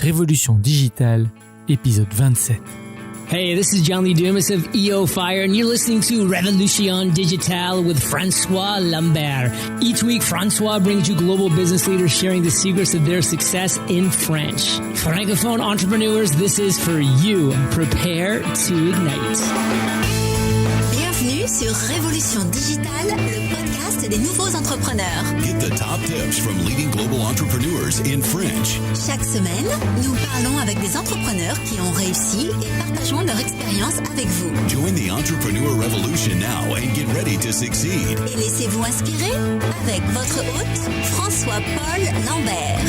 Révolution digitale, épisode 27. Hey, this is John Lee Dumas of EO Fire, and you're listening to Révolution Digitale with François Lambert. Each week, François brings you global business leaders sharing the secrets of their success in French. Francophone entrepreneurs, this is for you. Prepare to ignite. Bienvenue sur Révolution Digitale, le podcast des nouveaux entrepreneurs. Get the top tips from leading global entrepreneurs in French. Chaque semaine, nous parlons avec des entrepreneurs qui ont réussi et partageons leur expérience avec vous. Join the entrepreneur revolution now and get ready to succeed. Et laissez-vous inspirer avec votre hôte, François-Paul Lambert.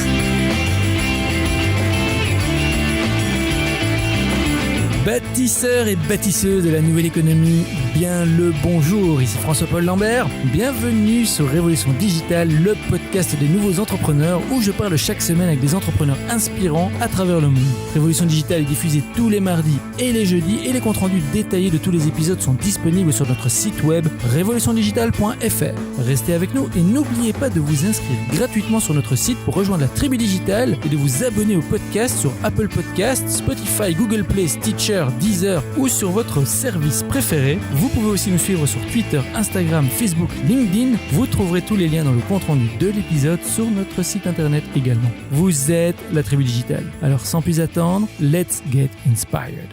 Bâtisseurs et bâtisseuses de la nouvelle économie, bien le bonjour, ici François-Paul Lambert. Bienvenue sur Révolution Digitale, le podcast des nouveaux entrepreneurs où je parle chaque semaine avec des entrepreneurs inspirants à travers le monde. Révolution Digitale est diffusée tous les mardis et les jeudis et les comptes rendus détaillés de tous les épisodes sont disponibles sur notre site web révolutiondigitale.fr. Restez avec nous et n'oubliez pas de vous inscrire gratuitement sur notre site pour rejoindre la tribu digitale et de vous abonner au podcast sur Apple Podcasts, Spotify, Google Play, Stitcher, Deezer ou sur votre service préféré. Vous pouvez aussi nous suivre sur Twitter, Instagram, Facebook, LinkedIn. Vous trouverez tous les liens dans le compte-rendu de l'épisode sur notre site internet également. Vous êtes la tribu digitale. Alors sans plus attendre, let's get inspired.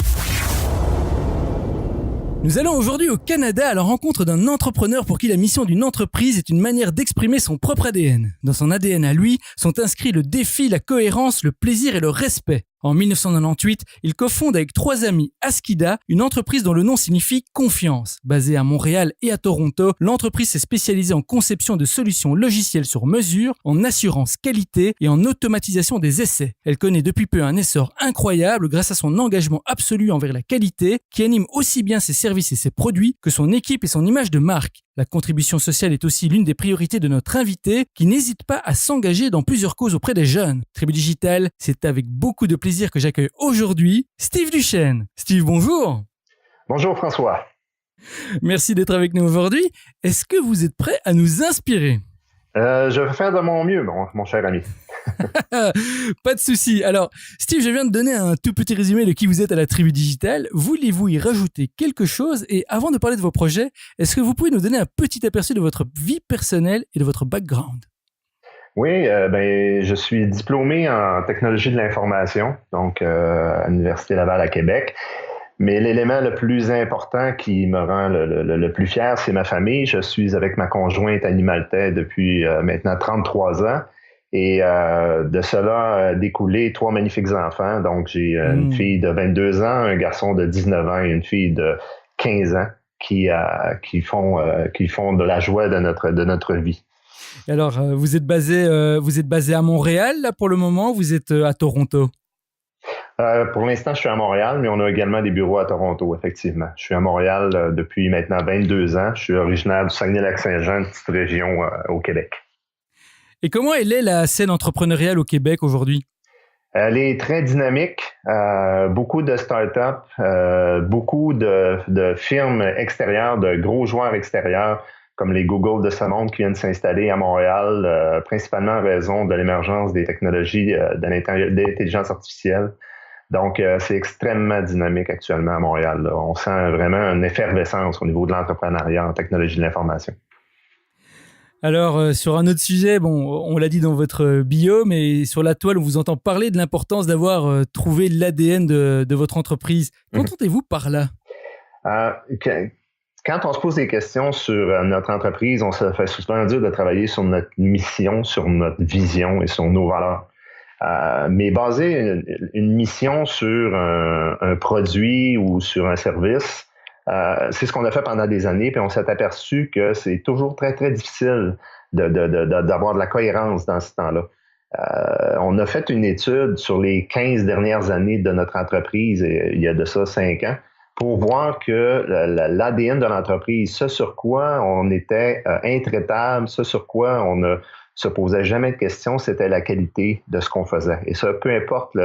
Nous allons aujourd'hui au Canada à la rencontre d'un entrepreneur pour qui la mission d'une entreprise est une manière d'exprimer son propre ADN. Dans son ADN à lui sont inscrits le défi, la cohérence, le plaisir et le respect. En 1998, il cofonde avec 3 amis Askida, une entreprise dont le nom signifie confiance. Basée à Montréal et à Toronto, l'entreprise s'est spécialisée en conception de solutions logicielles sur mesure, en assurance qualité et en automatisation des essais. Elle connaît depuis peu un essor incroyable grâce à son engagement absolu envers la qualité, qui anime aussi bien ses services et ses produits que son équipe et son image de marque. La contribution sociale est aussi l'une des priorités de notre invité, qui n'hésite pas à s'engager dans plusieurs causes auprès des jeunes. Tribu Digitale, c'est avec beaucoup de plaisir que j'accueille aujourd'hui Steve Duchesne. Steve, bonjour. Bonjour François. Merci d'être avec nous aujourd'hui. Est-ce que vous êtes prêt à nous inspirer? Je vais faire de mon mieux, mon cher ami. Pas de souci. Alors, Steve, je viens de donner un tout petit résumé de qui vous êtes à la tribu digitale. Voulez-vous y rajouter quelque chose? Et avant de parler de vos projets, est-ce que vous pouvez nous donner un petit aperçu de votre vie personnelle et de votre background? Oui, je suis diplômé en technologie de l'information, donc à l'Université Laval à Québec. Mais l'élément le plus important qui me rend le plus fier, c'est ma famille. Je suis avec ma conjointe Annie Maltais depuis maintenant 33 ans. Et de cela a découlé 3 magnifiques enfants. Donc, j'ai une fille de 22 ans, un garçon de 19 ans et une fille de 15 ans qui font de la joie de notre vie. Alors, vous êtes basé à Montréal là pour le moment, ou vous êtes à Toronto? Pour l'instant, je suis à Montréal, mais on a également des bureaux à Toronto, effectivement. Je suis à Montréal depuis maintenant 22 ans. Je suis originaire du Saguenay-Lac-Saint-Jean, une petite région au Québec. Et comment elle est la scène entrepreneuriale au Québec aujourd'hui? Elle est très dynamique. Beaucoup de startups, beaucoup de firmes extérieures, de gros joueurs extérieurs, comme les Google de ce monde qui viennent s'installer à Montréal, principalement en raison de l'émergence des technologies de l'intelligence artificielle. Donc, c'est extrêmement dynamique actuellement à Montréal, là. On sent vraiment une effervescence au niveau de l'entrepreneuriat en technologie de l'information. Alors, sur un autre sujet, on l'a dit dans votre bio, mais sur la toile, on vous entend parler de l'importance d'avoir trouvé l'ADN de votre entreprise. Qu'entendez-vous par là? Quand on se pose des questions sur notre entreprise, on se fait souvent dire de travailler sur notre mission, sur notre vision et sur nos valeurs. Mais baser une mission sur un produit ou sur un service, c'est ce qu'on a fait pendant des années, puis on s'est aperçu que c'est toujours très, très difficile d'avoir de la cohérence dans ce temps-là. On a fait une étude sur les 15 dernières années de notre entreprise, il y a de ça 5 ans, pour voir que l'ADN de l'entreprise, ce sur quoi on était intraitable, ce sur quoi on ne se posait jamais de questions, c'était la qualité de ce qu'on faisait. Et ça, peu importe,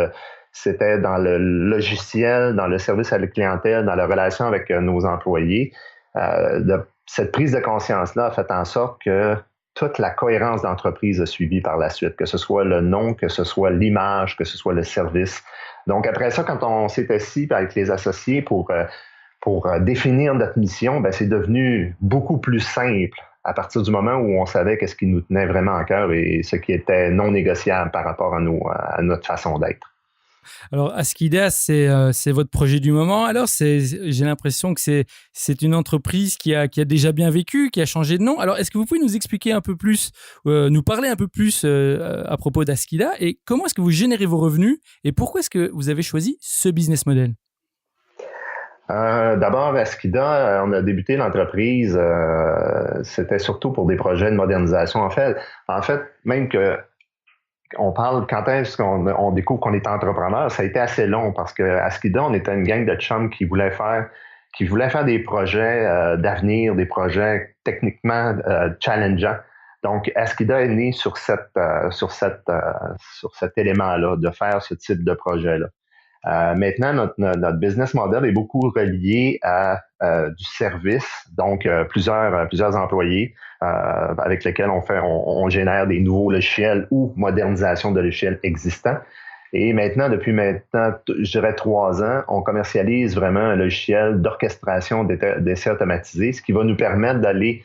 c'était dans le logiciel, dans le service à la clientèle, dans la relation avec nos employés. Cette prise de conscience-là a fait en sorte que toute la cohérence d'entreprise a suivi par la suite, que ce soit le nom, que ce soit l'image, que ce soit le service. Donc, après ça, quand on s'est assis avec les associés pour définir notre mission, ben, c'est devenu beaucoup plus simple à partir du moment où on savait qu'est-ce qui nous tenait vraiment à cœur et ce qui était non négociable par rapport à notre façon d'être. Alors, Askida, c'est votre projet du moment. Alors, j'ai l'impression que c'est une entreprise qui a déjà bien vécu, qui a changé de nom. Alors, est-ce que vous pouvez nous expliquer un peu plus, nous parler un peu plus à propos d'Askida et comment est-ce que vous générez vos revenus et pourquoi est-ce que vous avez choisi ce business model? D'abord, Askida, on a débuté l'entreprise, c'était surtout pour des projets de modernisation. En fait, même que on parle quand est-ce qu'on découvre qu'on est entrepreneur, ça a été assez long parce que Askida, on était une gang de chums qui voulaient faire des projets d'avenir, des projets techniquement challengeants. Donc, Askida est né sur cet élément-là, de faire ce type de projet-là. Maintenant, notre business model est beaucoup relié à du service, donc plusieurs employés avec lesquels on génère des nouveaux logiciels ou modernisation de logiciels existants. Et depuis je dirais 3 ans, on commercialise vraiment un logiciel d'orchestration d'essais automatisés, ce qui va nous permettre d'aller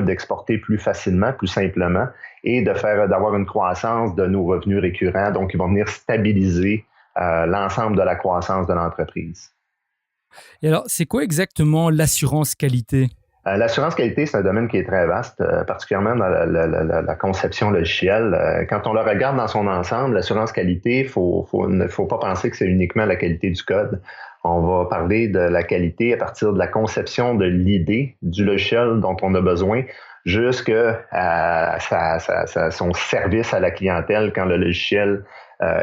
d'exporter plus facilement, plus simplement, et d'avoir une croissance de nos revenus récurrents, donc ils vont venir stabiliser l'ensemble de la croissance de l'entreprise. Et alors, c'est quoi exactement l'assurance qualité? L'assurance qualité, c'est un domaine qui est très vaste, particulièrement dans la conception logicielle. Quand on le regarde dans son ensemble, l'assurance qualité, ne faut pas penser que c'est uniquement la qualité du code. On va parler de la qualité à partir de la conception de l'idée du logiciel dont on a besoin jusqu'à son service à la clientèle quand le logiciel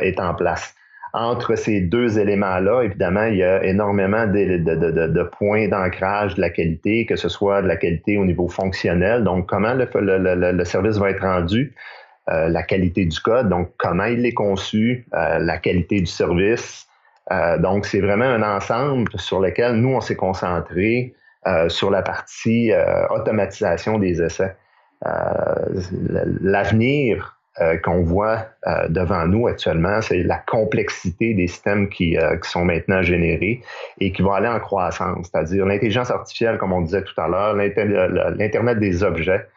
est en place. Entre ces deux éléments-là, évidemment, il y a énormément de points d'ancrage de la qualité, que ce soit de la qualité au niveau fonctionnel, donc comment le service va être rendu, la qualité du code, donc comment il est conçu, la qualité du service. Donc, c'est vraiment un ensemble sur lequel nous, on s'est concentré sur la partie automatisation des essais. L'avenir qu'on voit devant nous actuellement, c'est la complexité des systèmes qui sont maintenant générés et qui vont aller en croissance, c'est-à-dire l'intelligence artificielle, comme on disait tout à l'heure, l'Internet des objets,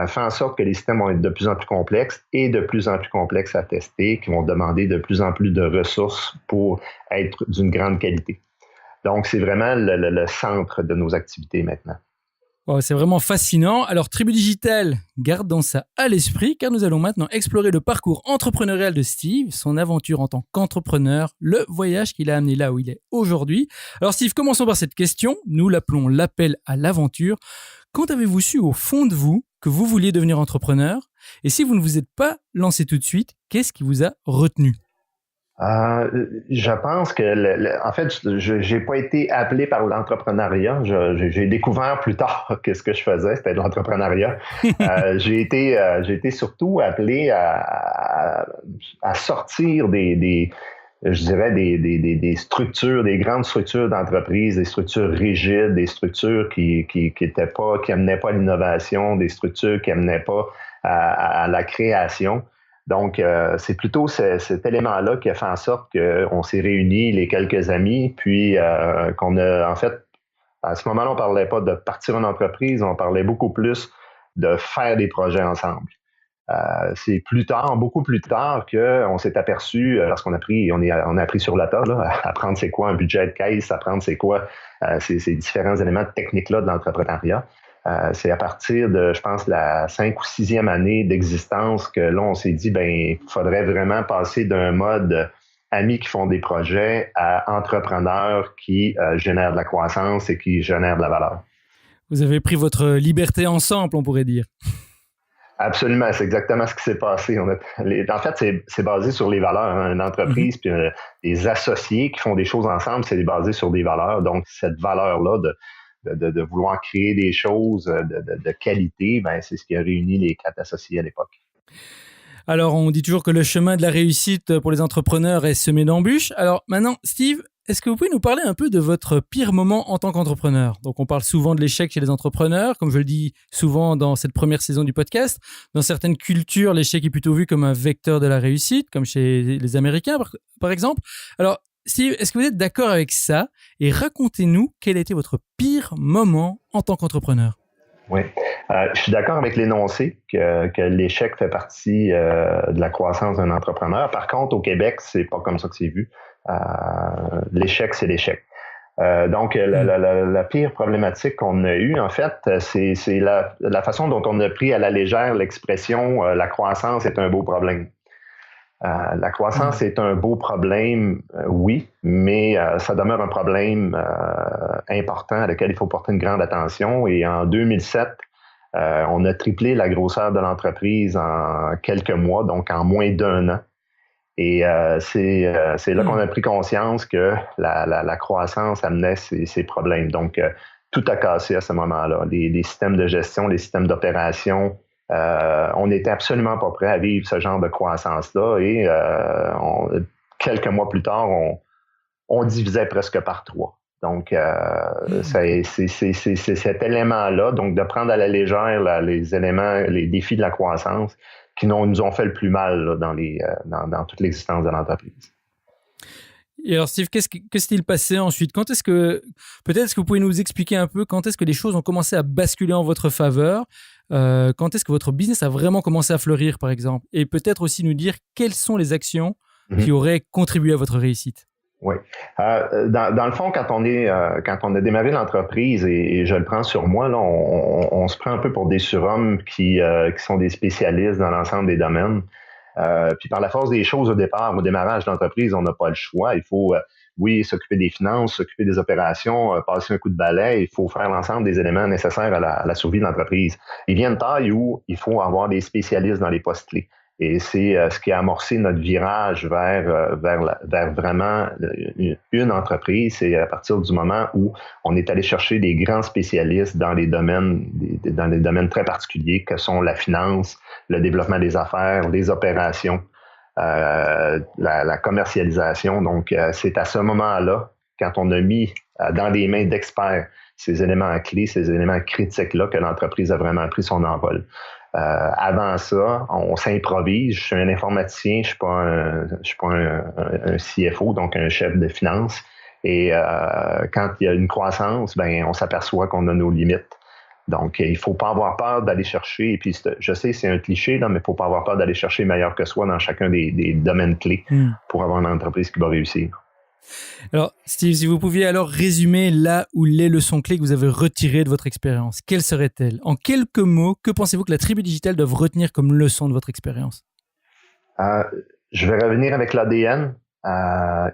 fait en sorte que les systèmes vont être de plus en plus complexes et de plus en plus complexes à tester, qui vont demander de plus en plus de ressources pour être d'une grande qualité. Donc, c'est vraiment le centre de nos activités maintenant. Wow, c'est vraiment fascinant. Alors, Tribu Digital, gardons ça à l'esprit car nous allons maintenant explorer le parcours entrepreneurial de Steve, son aventure en tant qu'entrepreneur, le voyage qu'il a amené là où il est aujourd'hui. Alors Steve, commençons par cette question. Nous l'appelons l'appel à l'aventure. Quand avez-vous su au fond de vous que vous vouliez devenir entrepreneur? Et si vous ne vous êtes pas lancé tout de suite, qu'est-ce qui vous a retenu? Je pense que, en fait, je n'ai pas été appelé par l'entrepreneuriat. J'ai découvert plus tard que ce que je faisais, c'était de l'entrepreneuriat. J'ai été surtout appelé à sortir des structures, des grandes structures d'entreprise, des structures rigides, des structures qui amenaient pas l'innovation, des structures qui amenaient pas à la création. Donc, c'est plutôt cet élément-là qui a fait en sorte qu'on s'est réunis, les quelques amis, puis qu'on a, en fait, à ce moment-là, on parlait pas de partir une entreprise, on parlait beaucoup plus de faire des projets ensemble. C'est beaucoup plus tard qu'on s'est aperçu, lorsqu'on a appris sur la tas, là, apprendre c'est quoi un budget de caisse, apprendre c'est quoi ces différents éléments techniques-là de l'entrepreneuriat. C'est à partir de, je pense, la 5e ou 6e année d'existence que là, on s'est dit, il faudrait vraiment passer d'un mode amis qui font des projets à entrepreneurs qui génèrent de la croissance et qui génèrent de la valeur. Vous avez pris votre liberté ensemble, on pourrait dire. Absolument, c'est exactement ce qui s'est passé. En fait, c'est basé sur les valeurs. Hein. Une entreprise puis des associés qui font des choses ensemble, c'est basé sur des valeurs. Donc, cette valeur-là de vouloir créer des choses de qualité, c'est ce qui a réuni les 4 associés à l'époque. Alors, on dit toujours que le chemin de la réussite pour les entrepreneurs est semé d'embûches. Alors maintenant, Steve, est-ce que vous pouvez nous parler un peu de votre pire moment en tant qu'entrepreneur? Donc, on parle souvent de l'échec chez les entrepreneurs, comme je le dis souvent dans cette première saison du podcast. Dans certaines cultures, l'échec est plutôt vu comme un vecteur de la réussite, comme chez les Américains, par exemple. Alors, Steve, est-ce que vous êtes d'accord avec ça? Et racontez-nous quel a été votre pire moment en tant qu'entrepreneur. Oui, je suis d'accord avec l'énoncé que l'échec fait partie de la croissance d'un entrepreneur. Par contre, au Québec, c'est pas comme ça que c'est vu. L'échec, c'est l'échec. Donc, la pire problématique qu'on a eue, en fait, c'est la façon dont on a pris à la légère l'expression « la croissance est un beau problème ». La croissance est un beau problème, oui, mais ça demeure un problème important à lequel il faut porter une grande attention. Et en 2007, on a triplé la grosseur de l'entreprise en quelques mois, donc en moins d'1 an. Et c'est là qu'on a pris conscience que la croissance amenait ces problèmes. Donc, tout a cassé à ce moment-là. Les systèmes de gestion, les systèmes d'opération, on n'était absolument pas prêt à vivre ce genre de croissance-là. Et quelques mois plus tard, on divisait presque par 3. Donc, c'est cet élément-là, donc de prendre à la légère les éléments, les défis de la croissance qui nous ont fait le plus mal là, dans toute l'existence de l'entreprise. Et alors, Steve, qu'est-ce qui s'est passé ensuite? Peut-être est-ce que vous pouvez nous expliquer un peu quand est-ce que les choses ont commencé à basculer en votre faveur? Quand est-ce que votre business a vraiment commencé à fleurir, par exemple? Et peut-être aussi nous dire quelles sont les actions qui auraient contribué à votre réussite? Oui. Dans le fond, quand on a démarré l'entreprise, et je le prends sur moi, là, on se prend un peu pour des surhommes qui sont des spécialistes dans l'ensemble des domaines. Puis par la force des choses au démarrage de l'entreprise, on n'a pas le choix. Il faut, s'occuper des finances, s'occuper des opérations, passer un coup de balai. Il faut faire l'ensemble des éléments nécessaires à la survie de l'entreprise. Il vient une taille où il faut avoir des spécialistes dans les postes clés. Et c'est ce qui a amorcé notre virage vers vraiment une entreprise. C'est à partir du moment où on est allé chercher des grands spécialistes dans les domaines très particuliers que sont la finance, le développement des affaires, les opérations, la commercialisation. Donc, c'est à ce moment-là, quand on a mis dans les mains d'experts ces éléments clés, ces éléments critiques-là, que l'entreprise a vraiment pris son envol. Avant ça, on s'improvise. Je suis un informaticien, je suis pas un CFO, donc un chef de finance. Et quand il y a une croissance, on s'aperçoit qu'on a nos limites. Donc, il faut pas avoir peur d'aller chercher. Et puis, je sais, c'est un cliché, là, mais il faut pas avoir peur d'aller chercher meilleur que soi dans chacun des domaines clés pour avoir une entreprise qui va réussir. Alors, Steve, si vous pouviez alors résumer là où les leçons clés que vous avez retirées de votre expérience, quelles seraient-elles? En quelques mots, que pensez-vous que la tribu digitale doit retenir comme leçon de votre expérience? Je vais revenir avec l'ADN.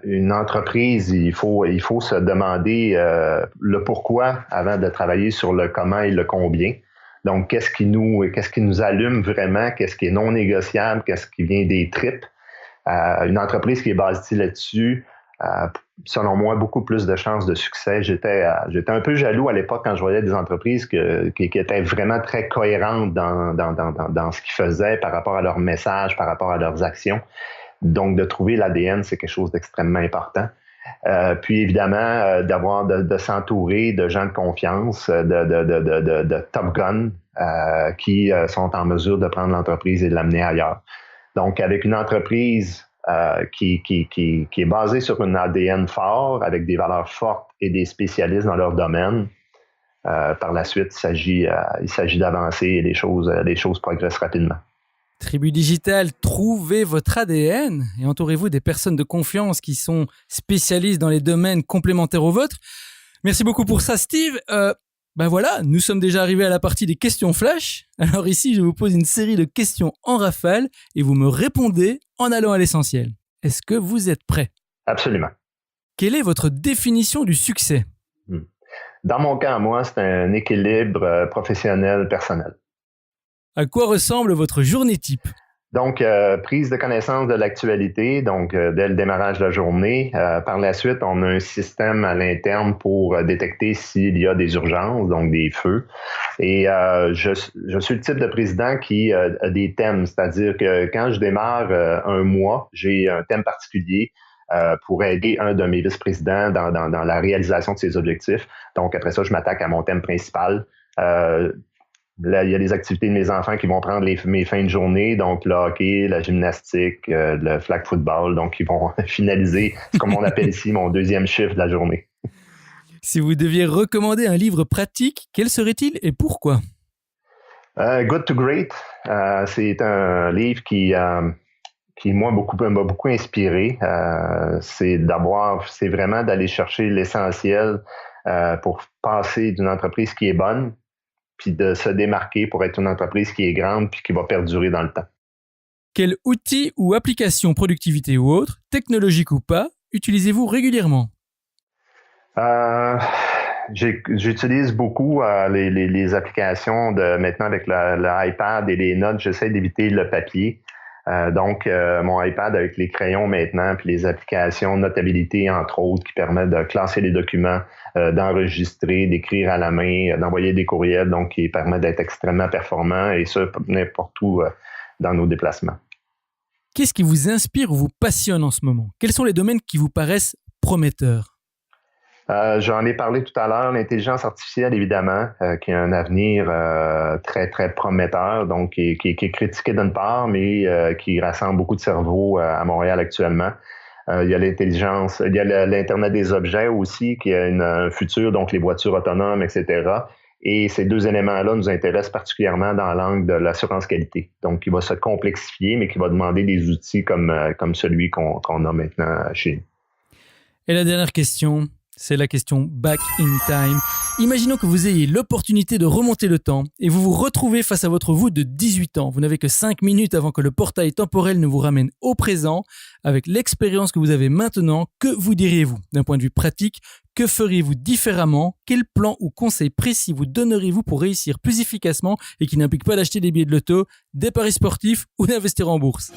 Une entreprise, il faut se demander le pourquoi avant de travailler sur le comment et le combien. Donc, qu'est-ce qui nous allume vraiment? Qu'est-ce qui est non négociable? Qu'est-ce qui vient des tripes? Une entreprise qui est basée là-dessus, selon moi, beaucoup plus de chances de succès. J'étais un peu jaloux à l'époque quand je voyais des entreprises qui étaient vraiment très cohérentes dans ce qu'ils faisaient par rapport à leur message, par rapport à leurs actions. Donc, de trouver l'ADN, c'est quelque chose d'extrêmement important. Puis, évidemment, de s'entourer de gens de confiance, de Top Gun qui sont en mesure de prendre l'entreprise et de l'amener ailleurs. Donc, avec une entreprise qui est basé sur un ADN fort, avec des valeurs fortes et des spécialistes dans leur domaine. Par la suite, il s'agit d'avancer et les choses progressent rapidement. Tribu Digitale, trouvez votre ADN et entourez-vous des personnes de confiance qui sont spécialistes dans les domaines complémentaires aux vôtres. Merci beaucoup pour ça, Steve. Voilà, nous sommes déjà arrivés à la partie des questions flash. Alors ici, je vous pose une série de questions en rafale et vous me répondez en allant à l'essentiel. Est-ce que vous êtes prêts? Absolument. Quelle est votre définition du succès? Dans mon cas, moi, c'est un équilibre professionnel-personnel. À quoi ressemble votre journée type? Donc, prise de connaissance de l'actualité, donc dès le démarrage de la journée. Par la suite, on a un système à l'interne pour détecter s'il y a des urgences, donc des feux. Et je suis le type de président qui a des thèmes, c'est-à-dire que quand je démarre un mois, j'ai un thème particulier. pour aider un de mes vice-présidents dans la réalisation de ses objectifs. Donc, après ça, je m'attaque à mon thème principal. Là, il y a les activités de mes enfants qui vont prendre mes fins de journée, donc le hockey, la gymnastique, le flag football. Donc, ils vont finaliser ce qu'on appelle ici mon deuxième chiffre de la journée. Si vous deviez recommander un livre pratique, quel serait-il et pourquoi? Good to Great, c'est un livre qui moi, m'a beaucoup inspiré. C'est vraiment d'aller chercher l'essentiel pour passer d'une entreprise qui est bonne, puis de se démarquer pour être une entreprise qui est grande puis qui va perdurer dans le temps. Quel outil ou application productivité ou autre, technologique ou pas, utilisez-vous régulièrement? J'utilise beaucoup les applications maintenant avec l'iPad et les notes. J'essaie d'éviter le papier. Donc, mon iPad avec les crayons maintenant, puis les applications Notabilité, entre autres, qui permettent de classer les documents, d'enregistrer, d'écrire à la main, d'envoyer des courriels, donc qui permettent d'être extrêmement performants, et ça, n'importe où dans nos déplacements. Qu'est-ce qui vous inspire ou vous passionne en ce moment? Quels sont les domaines qui vous paraissent prometteurs? J'en ai parlé tout à l'heure, l'intelligence artificielle, évidemment, qui a un avenir très, très prometteur, donc qui est critiqué d'une part, mais qui rassemble beaucoup de cerveaux à Montréal actuellement. Il y a l'intelligence, il y a l'Internet des objets aussi, qui a un futur, donc les voitures autonomes, etc. Et ces deux éléments-là nous intéressent particulièrement dans l'angle de l'assurance qualité. Donc, qui va se complexifier, mais qui va demander des outils comme celui qu'on a maintenant chez nous. Et la dernière question, c'est la question back in time. Imaginons que vous ayez l'opportunité de remonter le temps et vous vous retrouvez face à votre vous de 18 ans. Vous n'avez que 5 minutes avant que le portail temporel ne vous ramène au présent. Avec l'expérience que vous avez maintenant, que vous diriez-vous? D'un point de vue pratique, que feriez-vous différemment? Quel plan ou conseil précis vous donneriez-vous pour réussir plus efficacement et qui n'implique pas d'acheter des billets de loto, des paris sportifs ou d'investir en bourse?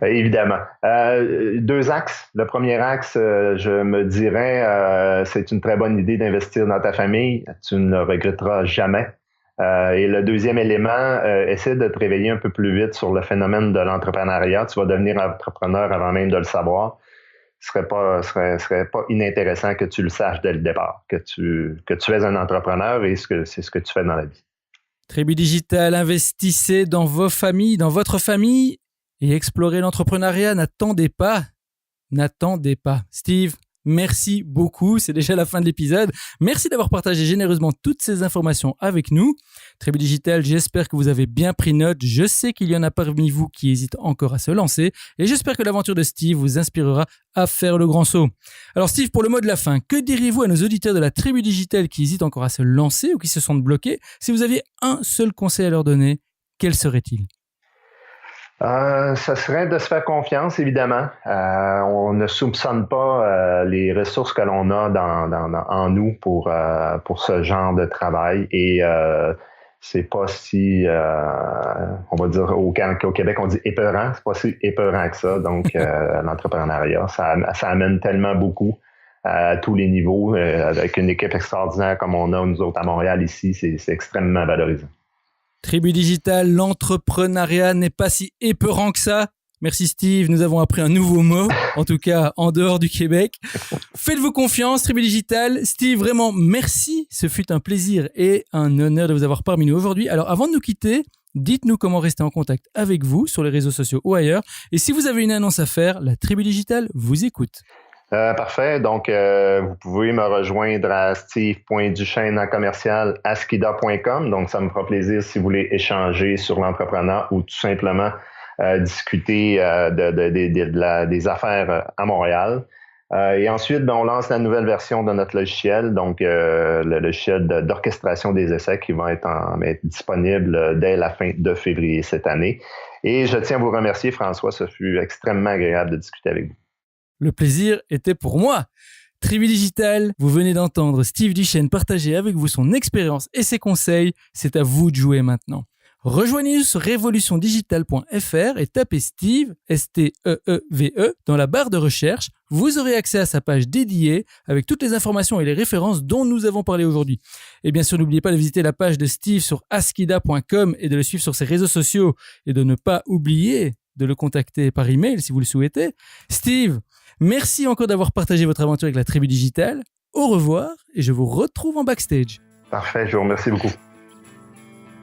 Évidemment. 2 axes. Le premier axe, je me dirais, c'est une très bonne idée d'investir dans ta famille. Tu ne le regretteras jamais. Et le deuxième élément, essaie de te réveiller un peu plus vite sur le phénomène de l'entrepreneuriat. Tu vas devenir entrepreneur avant même de le savoir. Ce serait pas inintéressant que tu le saches dès le départ, que tu es un entrepreneur et c'est ce que tu fais dans la vie. Tribu Digital, investissez dans vos familles, dans votre famille et explorez l'entrepreneuriat. N'attendez pas. Steve, merci beaucoup. C'est déjà la fin de l'épisode. Merci d'avoir partagé généreusement toutes ces informations avec nous. Tribu Digital, j'espère que vous avez bien pris note. Je sais qu'il y en a parmi vous qui hésitent encore à se lancer et j'espère que l'aventure de Steve vous inspirera à faire le grand saut. Alors Steve, pour le mot de la fin, que diriez-vous à nos auditeurs de la Tribu Digital qui hésitent encore à se lancer ou qui se sentent bloqués? Si vous aviez un seul conseil à leur donner, quel serait-il? Ça serait de se faire confiance, évidemment. On ne soupçonne pas les ressources que l'on a en nous pour ce genre de travail et c'est pas si, on va dire au Québec on dit épeurant, c'est pas si épeurant que ça. Donc l'entrepreneuriat, ça amène tellement beaucoup à tous les niveaux avec une équipe extraordinaire comme on a nous autres à Montréal ici, c'est extrêmement valorisant. Tribu Digital, l'entrepreneuriat n'est pas si épeurant que ça. Merci Steve, nous avons appris un nouveau mot, en tout cas en dehors du Québec. Faites-vous confiance, Tribu Digital. Steve, vraiment merci, ce fut un plaisir et un honneur de vous avoir parmi nous aujourd'hui. Alors avant de nous quitter, dites-nous comment rester en contact avec vous sur les réseaux sociaux ou ailleurs. Et si vous avez une annonce à faire, la Tribu Digital vous écoute. Parfait. Donc, vous pouvez me rejoindre à steve.duchesne@skida.com. Donc, ça me fera plaisir si vous voulez échanger sur l'entrepreneur ou tout simplement discuter des affaires à Montréal. Et ensuite, on lance la nouvelle version de notre logiciel, donc le logiciel d'orchestration des essais qui va être disponible dès la fin de février cette année. Et je tiens à vous remercier, François. Ce fut extrêmement agréable de discuter avec vous. Le plaisir était pour moi. Tribu Digital, vous venez d'entendre Steve Duchesne partager avec vous son expérience et ses conseils. C'est à vous de jouer maintenant. Rejoignez-nous sur revolutiondigital.fr et tapez Steve, S-T-E-E-V-E, dans la barre de recherche. Vous aurez accès à sa page dédiée avec toutes les informations et les références dont nous avons parlé aujourd'hui. Et bien sûr, n'oubliez pas de visiter la page de Steve sur askida.com et de le suivre sur ses réseaux sociaux et de ne pas oublier de le contacter par email si vous le souhaitez. Steve, merci encore d'avoir partagé votre aventure avec la Tribu Digitale. Au revoir et je vous retrouve en backstage. Parfait, je vous remercie beaucoup.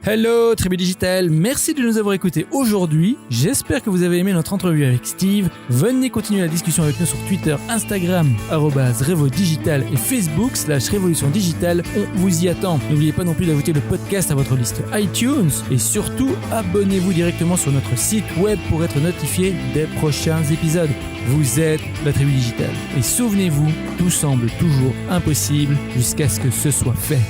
Hello Tribu Digitale, merci de nous avoir écoutés aujourd'hui. J'espère que vous avez aimé notre entrevue avec Steve. Venez continuer la discussion avec nous sur Twitter, Instagram, @RevoDigital et Facebook /Révolution Digitale. On vous y attend. N'oubliez pas non plus d'ajouter le podcast à votre liste iTunes et surtout, abonnez-vous directement sur notre site web pour être notifié des prochains épisodes. Vous êtes la Tribu Digitale. Et souvenez-vous, tout semble toujours impossible jusqu'à ce que ce soit fait.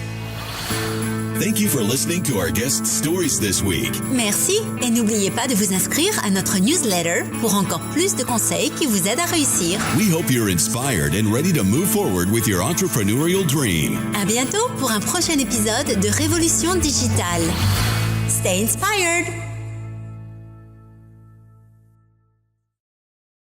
Thank you for listening to our guest stories this week. Merci et n'oubliez pas de vous inscrire à notre newsletter pour encore plus de conseils qui vous aident à réussir. We hope you're inspired and ready to move forward with your entrepreneurial dream. À bientôt pour un prochain épisode de Révolution Digitale. Stay inspired!